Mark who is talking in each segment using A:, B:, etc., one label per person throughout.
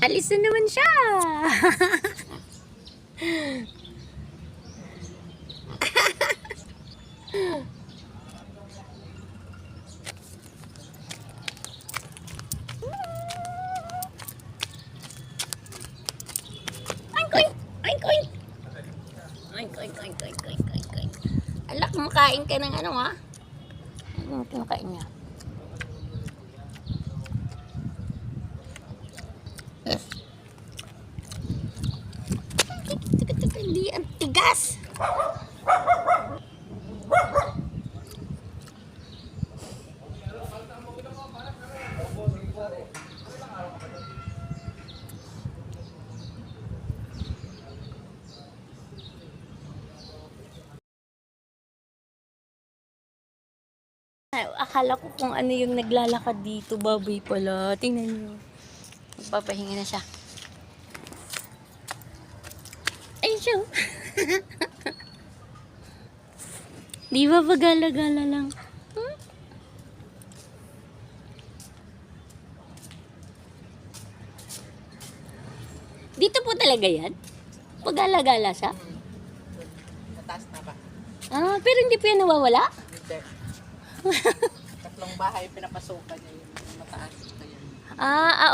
A: Alis na naman siya. Oink, oink. Oink, oink. Oink, oink, oink, oink, oink, oink, oink. Alak, makain ka ng ano, ha? Ano kinakain niya? Hindi, ang tigas. Akala ko kung ano yung naglalakad dito, baboy pala. Tingnan niyo. Magpapahinga na siya. Ay, siya. Di ba pagala-gala lang? Hmm? Dito po talaga yan? Pagala-gala siya?
B: Mataas na ba?
A: Ah, pero hindi po yan nawawala?
B: Hindi. Tatlong bahay pinapasukan niya yung mataas na yan.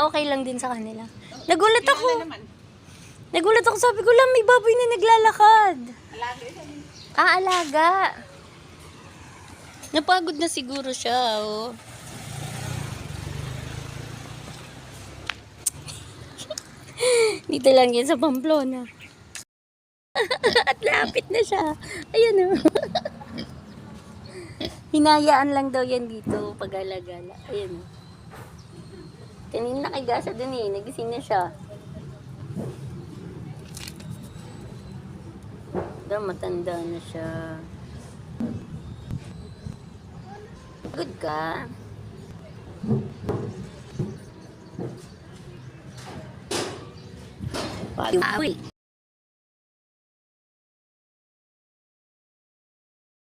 A: Okay lang din sa kanila. Nagulat
B: Kilala
A: ako.
B: naman.
A: Nagulat ako, sabi ko lang, may baboy na naglalakad.
B: Alaga yan.
A: Alaga. Napagod na siguro siya, oh. Dito lang yan sa Pamplona. At lapit na siya. Ayan, oh. Hinayaan lang daw yan dito pag alagala. Ayan, oh. Kanina nakigasa dun eh. Nagising na siya. Matanda na siya. Good ka? Bawi.